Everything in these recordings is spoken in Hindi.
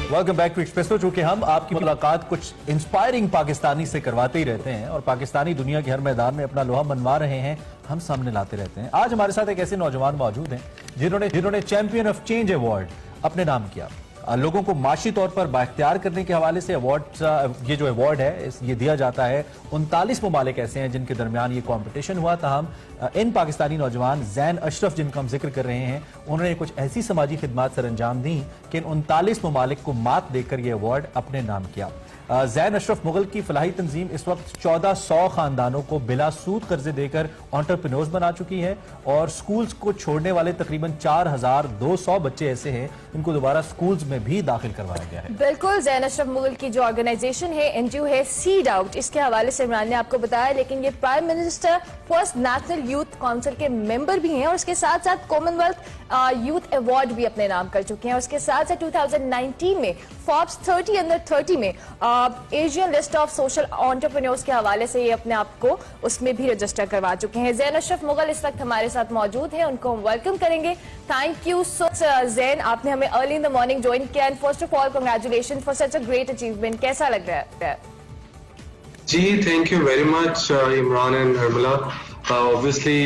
Welcome back to espresso. चूंकि हम आपकी मुलाकात कुछ इंस्पायरिंग पाकिस्तानी से करवाते ही रहते हैं और पाकिस्तानी दुनिया के हर मैदान में अपना लोहा मनवा रहे हैं, हम सामने लाते रहते हैं। आज हमारे साथ एक ऐसे नौजवान मौजूद हैं जिन्होंने चैंपियन ऑफ चेंज अवार्ड अपने नाम किया। लोगों को माशी तौर पर बाख्तियार करने के हवाले से ये जो अवार्ड है ये दिया जाता है। 39 ममालिक ऐसे हैं जिनके दरमियान ये कॉम्पिटिशन हुआ। ताहम इन पाकिस्तानी नौजवान जैन अशरफ जिनका हम जिक्र कर रहे हैं, उन्होंने कुछ ऐसी समाजी खिदमात सर अंजाम दी कि इन 39 ममालिक को मात देकर यह अवार्ड अपने नाम किया। जैन अशरफ मुगल की फलाही तंजीम इस वक्त 1400 खानदानों को बिला सूद कर्जे देकर एंटरप्रेन्योर्स बना चुकी है और स्कूल्स को छोड़ने वाले तकरीबन 4200 बच्चे ऐसे हैं जिनको दोबारा स्कूल्स में भी दाखिल करवाया गया है। बिल्कुल, जैन अशरफ मुगल की जो ऑर्गेनाइजेशन है एनजीओ है सीड आउट, इसके हवाले से इमरान ने आपको बताया। लेकिन ये prime minister first national youth council के मेंबर भी हैं और उसके साथ साथ कॉमनवेल्थ यूथ अवार्ड भी अपने नाम कर चुके हैं। उसके साथ साथ 2019 में फोर्ब्स 30 अंडर 30 में Asian list of social entrepreneurs के हवाले से ये अपने आप को उसमें भी रजिस्टर करवा चुके हैं। जैन अशरफ मुगल इस वक्त हमारे साथ मौजूद हैं, उनको हम वेलकम करेंगे। Thank you so much Jain, आपने हमें early in the morning join किया and first of all congratulation for such a great achievement. कैसा लग रहा है? जी, thank you very much Imran and Harmala. Obviously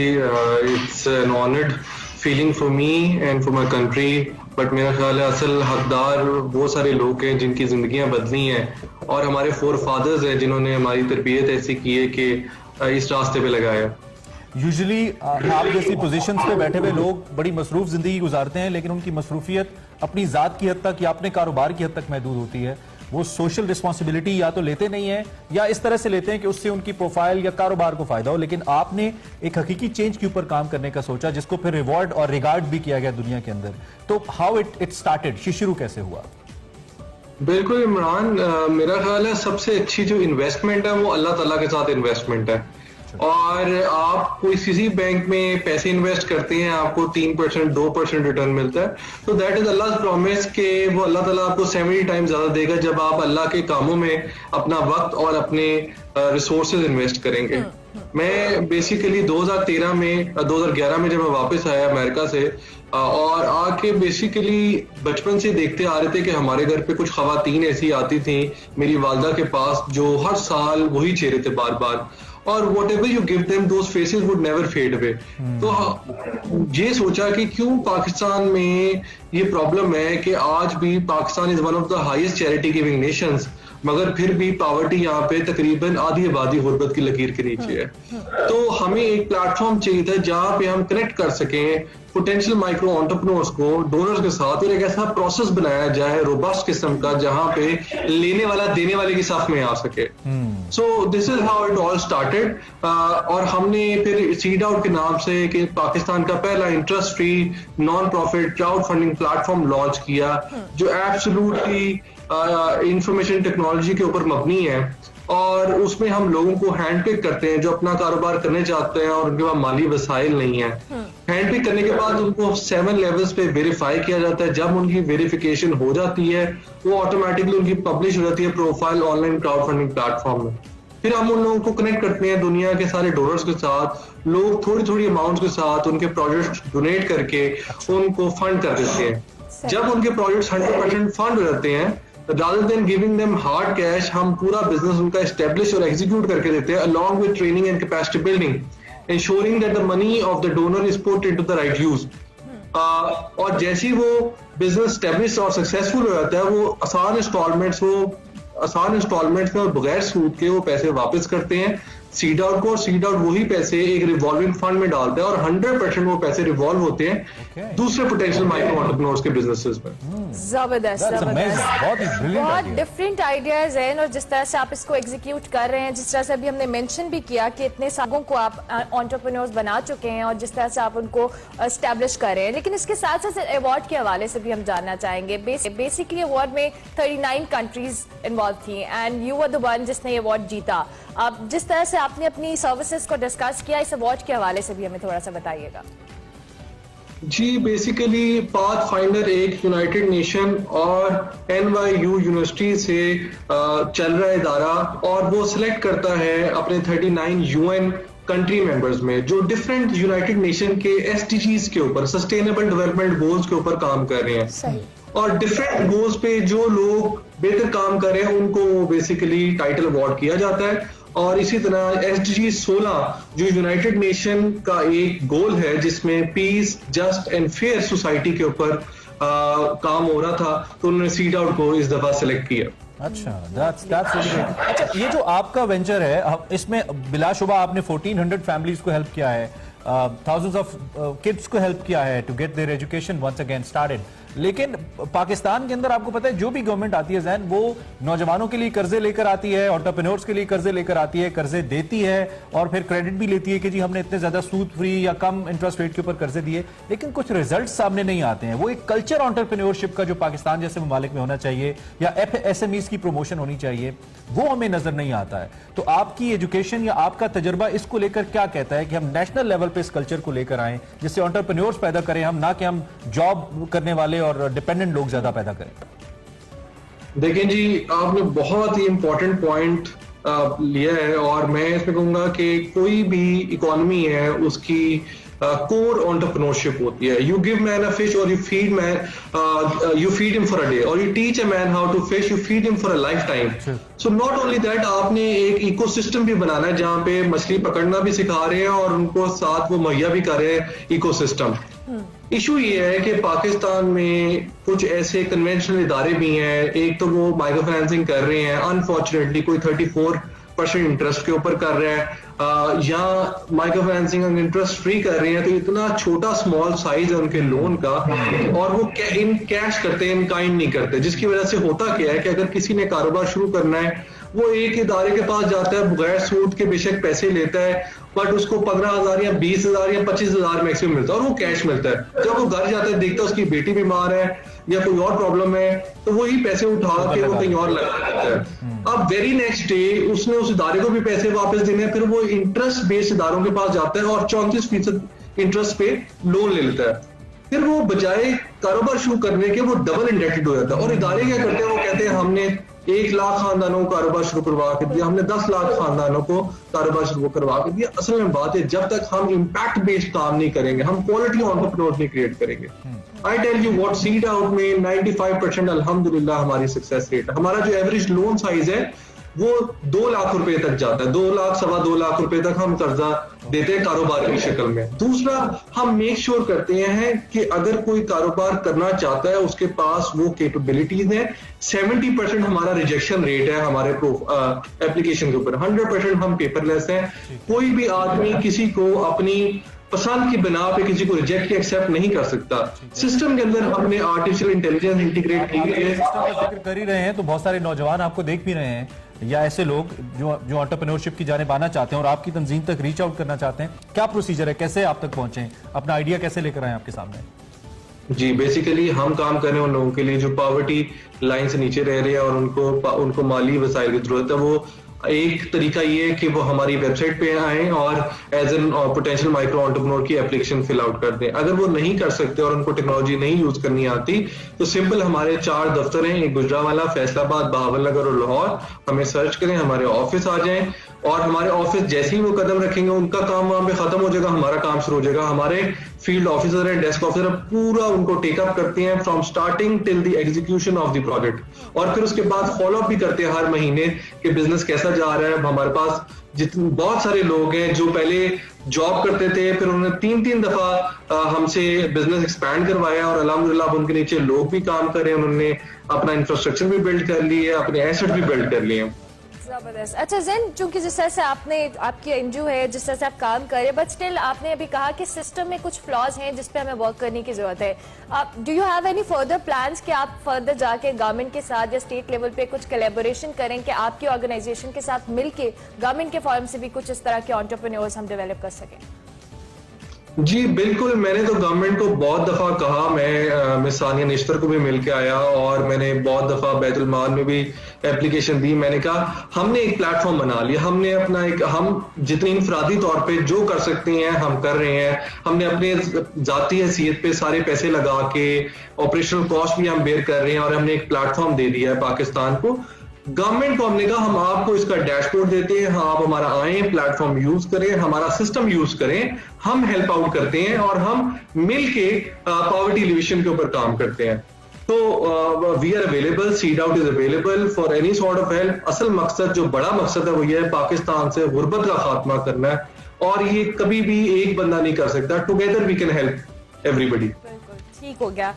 it's an honored feeling for me and for my country, but मेरा ख्याल है असल हकदार वो सारे लोग हैं जिनकी जिंदगियां बदली हैं और हमारे फोर फादर्स हैं जिन्होंने हमारी तरबियत ऐसी की है कि इस रास्ते पे लगाया। यूजुअली आप जैसी पोजीशंस पे बैठे हुए लोग बड़ी मसरूफ जिंदगी गुजारते हैं, लेकिन उनकी मसरूफियत अपनी जात की हद तक या अपने कारोबार की हद तक महदूद होती है। वो सोशल रिस्पॉन्सिबिलिटी या तो लेते नहीं है या इस तरह से लेते हैं कि उससे उनकी प्रोफाइल या कारोबार को फायदा हो। लेकिन आपने एक हकीकी चेंज के ऊपर काम करने का सोचा जिसको फिर रिवॉर्ड और रिगार्ड भी किया गया दुनिया के अंदर। तो हाउ इट स्टार्टेड, शुरू कैसे हुआ? बिल्कुल इमरान, मेरा ख्याल है सबसे अच्छी जो इन्वेस्टमेंट है वो अल्लाह ताला के साथ इन्वेस्टमेंट है। और आप कोई किसी बैंक में पैसे इन्वेस्ट करते हैं, आपको 3% 2% रिटर्न मिलता है, तो दैट इज अल्लाह प्रॉमिस के वो अल्लाह ताला आपको 70 टाइम्स ज्यादा देगा जब आप अल्लाह के कामों में अपना वक्त और अपने रिसोर्सेज इन्वेस्ट करेंगे। मैं बेसिकली 2011 में जब मैं वापस आया अमेरिका से और आके बेसिकली बचपन से देखते आ रहे थे कि हमारे घर पे कुछ खवातीन ऐसी आती थी मेरी वालदा के पास जो हर साल वही चेहरे थे बार बार, और whatever you give them, those faces would never fade away। तो ये सोचा कि क्यों पाकिस्तान में ये प्रॉब्लम है कि आज भी Pakistan is one of the highest charity giving Nations, मगर फिर भी पॉवर्टी यहाँ पे तकरीबन आधी आबादी गुर्बत की लकीर के नीचे है। तो हमें एक प्लेटफॉर्म चाहिए था जहाँ पे हम कनेक्ट कर सकें पोटेंशियल माइक्रो एंटरप्रेन्योर्स को डोनर्स के साथ, और एक ऐसा प्रोसेस बनाया जाए रोबस्ट किस्म का जहां पे लेने वाला देने वाले की साथ में आ सके। So this is how it all started. और हमने फिर सीड आउट के नाम से कि पाकिस्तान का पहला interest free non profit crowd funding platform launch किया जो एब्सोल्युटली इंफॉर्मेशन टेक्नोलॉजी के ऊपर मबनी है, और उसमें हम लोगों को हैंड पिक करते हैं जो अपना कारोबार करने चाहते हैं और उनके पास माली वसाइल नहीं है। हैंड पिक करने के बाद उनको 7 लेवल्स पे वेरीफाई किया जाता है। जब उनकी वेरिफिकेशन हो जाती है वो ऑटोमेटिकली उनकी पब्लिश हो जाती है profile online crowd funding platform में। फिर हम उन लोगों को कनेक्ट करते हैं दुनिया के सारे डोनर्स के साथ। लोग थोड़ी थोड़ी अमाउंट के साथ उनके प्रोजेक्ट डोनेट करके उनको फंड कर देते हैं। जब उनके प्रोजेक्ट 100% फंड हो जाते हैं, rather than giving them hard cash, हम पूरा बिजनेस उनका एस्टेब्लिश और एग्जीक्यूट करके देते हैं along with training and capacity building, ensuring that the money of the donor is put into the right use। और जैसे ही वो बिजनेस एस्टेब्लिश और सक्सेसफुल हो जाता है वो आसान इंस्टॉलमेंट्स में और बगैर सूद के वो पैसे वापस करते हैं सीड आउट को, और सीड आउट वही पैसे एक रिवॉल्विंग फंड में डालता है और 100% वो पैसे रिवॉल्व होते हैं दूसरे पोटेंशियल माइक्रो एंटरप्रेन्योर्स के बिजनेसेस में। जबरदस्त, बहुत डिफरेंट आइडियाज हैं और जिस तरह से आप इसको एग्जीक्यूट कर रहे हैं, जिस तरह से अभी हमने मेंशन भी किया कि इतने सालों को आप एंटरप्रेन्योर्स बना चुके हैं और जिस तरह से आप उनको एस्टेब्लिश कर रहे हैं। लेकिन इसके साथ साथ अवार्ड के हवाले से भी हम जानना चाहेंगे। बेसिकली अवार्ड में 39 कंट्रीज इन्वॉल्व थी and you were the one जिसने अवार्ड जीता। अब जिस तरह से आपने अपनी सर्विसेज को डिस्कस किया, इस अवार्ड के हवाले से भी हमें थोड़ा सा बताइएगा। जी, बेसिकली पाथफाइंडर एक यूनाइटेड नेशन और NYU यूनिवर्सिटी से चल रहा है इदारा, और वो सिलेक्ट करता है अपने 39 UN कंट्री मेंबर्स में जो डिफरेंट यूनाइटेड नेशन के SDGs के ऊपर, सस्टेनेबल डेवलपमेंट गोल्स के ऊपर काम कर रहे हैं। और डिफरेंट गोल्स पे जो लोग बेहतर काम कर रहे हैं उनको बेसिकली टाइटल अवार्ड किया जाता है। और इसी तरह SDG 16 जो यूनाइटेड नेशन का एक गोल है जिसमें peace, just and fair society के ऊपर काम हो रहा था, तो उन्होंने सीड आउट को इस दफा सिलेक्ट किया। अच्छा, that's really great. अच्छा, ये जो आपका वेंचर है, इसमें बिलाशुबा आपने 1400 फैमिलीज को हेल्प किया है, thousands of kids को हेल्प किया है to get their education once again started. लेकिन पाकिस्तान के अंदर आपको पता है जो भी गवर्नमेंट आती है जैन, वो नौजवानों के लिए कर्जे लेकर आती है, एंटरप्रेन्योर्स के लिए कर्जे लेकर आती है, कर्जे देती है और फिर क्रेडिट भी लेती है कि जी हमने इतने ज्यादा सूद फ्री या कम इंटरेस्ट रेट के ऊपर कर्जे दिए, लेकिन कुछ रिजल्ट सामने नहीं आते हैं। वो एक कल्चर एंटरप्रेन्योरशिप का जो पाकिस्तान जैसे ममालिक में होना चाहिए या SMEs की प्रमोशन होनी चाहिए, वो हमें नजर नहीं आता है। तो आपकी एजुकेशन या आपका तजर्बा इसको लेकर क्या कहता है कि हम नेशनल लेवल पे इस कल्चर को लेकर आए जिससे एंटरप्रेन्योर्स पैदा करें हम, ना कि हम जॉब करने वाले और डिपेंडेंट लोग ज्यादा पैदा करें? देखें जी, आपने बहुत ही इंपॉर्टेंट पॉइंट लिया है और मैं इसमें कहूंगा कि कोई भी इकोनॉमी है उसकी कोर एंटरप्रेन्योरशिप होती है। You give man a fish और you feed him for a day, और you teach a man how to fish, you feed him for a lifetime. So not only that, आपने एक इकोसिस्टम भी बनाना है जहां पे मछली पकड़ना भी सिखा रहे हैं और उनको साथ वो मुहैया भी कर रहे हैं इकोसिस्टम। इशू ये है कि पाकिस्तान में कुछ ऐसे कन्वेंशनल इदारे भी हैं, एक तो वो माइक्रो फाइनेंसिंग कर रहे हैं, अनफॉर्चुनेटली कोई 34% इंटरेस्ट के ऊपर कर रहा है, या माइक्रो फाइनेंसिंग अगर इंटरेस्ट फ्री कर रहे हैं तो इतना छोटा स्मॉल साइज है उनके लोन का, और वो इन कैश करते हैं, इन काइंड नहीं करते, जिसकी वजह से होता क्या है कि अगर किसी ने कारोबार शुरू करना है वो एक इदारे के पास जाता है, बगैर सूद के बेशक पैसे लेता है, बट उसको 15,000 या 20,000 या 25,000 मैक्सिमम मिलता है और वो कैश मिलता है। जब वो घर जाता है देखता है उसकी बेटी बीमार है या कोई और प्रॉब्लम है, तो वही पैसे उठा के वो कहीं और लगा देता है। अब वेरी नेक्स्ट डे उसने उस इदारे को भी पैसे वापस देने हैं, फिर वो इंटरेस्ट बेस्ड इदारों के पास जाता है और 34% इंटरेस्ट पे लोन ले लेता है। फिर वो बजाय कारोबार शुरू करने के वो डबल इंडेटेड हो जाता है। और इदारे क्या करते हैं, वो कहते हैं हमने 1 लाख खानदानों को कारोबार शुरू करवा के दिया, हमने 10 लाख खानदानों को कारोबार शुरू करवा के दिया। असल में बात है, जब तक हम इम्पैक्ट बेस्ड काम नहीं करेंगे, हम क्वालिटी एंटरप्रेन्योर्स नहीं क्रिएट करेंगे। I tell you what, seed out में 95% अल्हम्दुलिल्लाह हमारी सक्सेस रेट है। हमारा जो एवरेज लोन साइज है वो 2 लाख रुपए तक जाता है, 2 लाख, 2.25 लाख रुपए तक हम कर्जा देते हैं कारोबार की शक्ल में। दूसरा, हम मेक श्योर करते हैं कि अगर कोई कारोबार करना चाहता है उसके पास वो कैपेबिलिटीज हैं। 70% हमारा रिजेक्शन रेट है हमारे एप्लीकेशन के ऊपर, 100% हम पेपरलेस हैं। कोई भी आदमी किसी को अपनी पसंद की बिना पे किसी को रिजेक्ट या एक्सेप्ट नहीं कर सकता। सिस्टम के अंदर हमने आर्टिफिशियल इंटेलिजेंस इंटीग्रेट की है। सिस्टम का जिक्र कर ही रहे हैं तो बहुत सारे नौजवान आपको देख भी रहे हैं या ऐसे लोग जो एंटरप्रेन्योरशिप की जानिब आना चाहते हैं और आपकी तंजीम तक रीच आउट करना चाहते हैं, क्या प्रोसीजर है, कैसे आप तक पहुंचे, अपना आइडिया कैसे लेकर आए आपके सामने? जी, बेसिकली हम काम कर रहे हैं उन लोगों के लिए जो पॉवर्टी लाइन से नीचे रह रहे हैं और उनको माली वसाइल की जरूरत है। वो एक तरीका ये है कि वो हमारी वेबसाइट पे आए और as an potential micro entrepreneur की एप्लीकेशन फिल आउट कर दें। अगर वो नहीं कर सकते और उनको टेक्नोलॉजी नहीं यूज करनी आती तो सिंपल हमारे 4 दफ्तर हैं, एक गुजरावाला, फैसलाबाद, बहावलनगर और लाहौर। हमें सर्च करें, हमारे ऑफिस आ जाएं और हमारे ऑफिस जैसे ही वो कदम रखेंगे उनका काम वहां पे खत्म हो जाएगा, हमारा काम शुरू हो जाएगा। हमारे फील्ड ऑफिसर है, डेस्क ऑफिसर पूरा उनको टेकअप करते हैं from starting till the execution of the project, और फिर उसके बाद फॉलोअप भी करते हैं हर महीने कि बिजनेस कैसा जा रहा है। हमारे पास जितने बहुत सारे लोग हैं जो पहले जॉब करते थे, फिर उन्होंने 3-3 दफा हमसे बिजनेस एक्सपैंड करवाया और अल्हम्दुलिल्लाह उनके नीचे लोग भी काम कर रहे हैं, उन्होंने अपना इंफ्रास्ट्रक्चर भी बिल्ड कर लिया है, अपने एसेट भी बिल्ड कर लिए हैं। जबरदस्त। अच्छा ज़ैन, चूंकि जिस तरह से आपकी एनजीओ है, जिस तरह से आप काम कर रहे हैं, बट स्टिल आपने अभी कहा कि सिस्टम में कुछ फ्लॉज हैं जिस पे हमें वर्क करने की जरूरत है। Do you have any further plans कि आप फर्दर जाके गवर्नमेंट के साथ या स्टेट लेवल पे कुछ कोलैबोरेशन करें कि आपकी ऑर्गेनाइजेशन के साथ मिलके गवर्नमेंट के फॉर्म से भी कुछ इस तरह के एंटरप्रेन्योर्स हम डेवलप कर सकें? जी बिल्कुल, मैंने तो गवर्नमेंट को बहुत दफा कहा, मैं मिस सानिया निश्तर को भी मिल के आया और मैंने बहुत दफा बैतुल माल में भी एप्लीकेशन दी। मैंने कहा हमने एक प्लेटफॉर्म बना लिया, हमने अपना हम जितनी इंफरादी तौर पे जो कर सकते हैं हम कर रहे हैं। हमने अपने जाती हैसियत पे सारे पैसे लगा के ऑपरेशनल कॉस्ट भी हम बेयर कर रहे हैं और हमने एक प्लेटफॉर्म दे दिया है पाकिस्तान को। गवर्नमेंट को हमने कहा हम आपको इसका डैशबोर्ड देते हैं, आप हमारा आए, प्लेटफॉर्म यूज करें, हमारा सिस्टम यूज करें, हम हेल्प आउट करते हैं और हम मिलके पॉवर्टी एलिवेशन के ऊपर काम करते हैं। तो we are available, seed out is available for any sort of help. असल मकसद, जो बड़ा मकसद है, वो ये है पाकिस्तान से गुर्बत का खात्मा करना है, और ये कभी भी एक बंदा नहीं कर सकता। Together we can help everybody. बिल्कुल ठीक हो गया।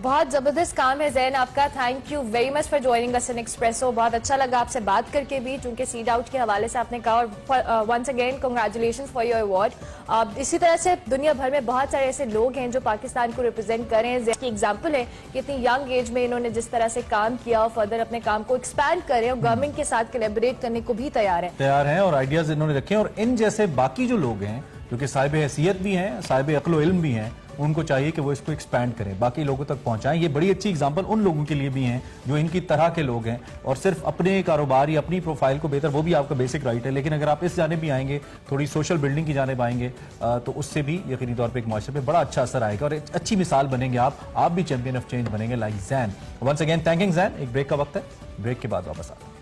बहुत जबरदस्त काम है जैन आपका। Thank you very much for joining us in espresso. बहुत अच्छा लगा आपसे बात करके भी, क्योंकि सीड आउट के हवाले से आपने कहा, और once again congratulations for your award. इसी तरह से दुनिया भर में बहुत सारे ऐसे लोग हैं जो पाकिस्तान को रिप्रेजेंट कर रहे हैं। जैन की एग्जाम्पल है कि इतनी यंग एज में इन्होंने जिस तरह से काम किया और फर्दर अपने काम को एक्सपैंड करें और गवर्नमेंट के साथ कोलैबोरेट करने को भी तैयार है और आइडियाज इन्होंने रखे हैं। और इन जैसे बाकी जो लोग हैं जो कि साहिब हैसियत भी हैं, साहिब अक्ल इल्म भी हैं, उनको चाहिए कि वो इसको एक्सपैंड करें, बाकी लोगों तक पहुंचाएं। ये बड़ी अच्छी एग्जांपल उन लोगों के लिए भी हैं जो इनकी तरह के लोग हैं, और सिर्फ अपने कारोबार या अपनी प्रोफाइल को बेहतर, वो भी आपका बेसिक राइट है, लेकिन अगर आप इस जाने भी आएंगे, थोड़ी सोशल बिल्डिंग की जाने आएंगे, तो उससे भी यकीनी तौर पर एक माशरे पर बड़ा अच्छा असर आएगा और एक अच्छी मिसाल बनेंगे। आप भी चैंपियन ऑफ चेंज बनेंगे like Jain. Once again thanking Jain. एक ब्रेक का वक्त है, ब्रेक के बाद वापस आते हैं।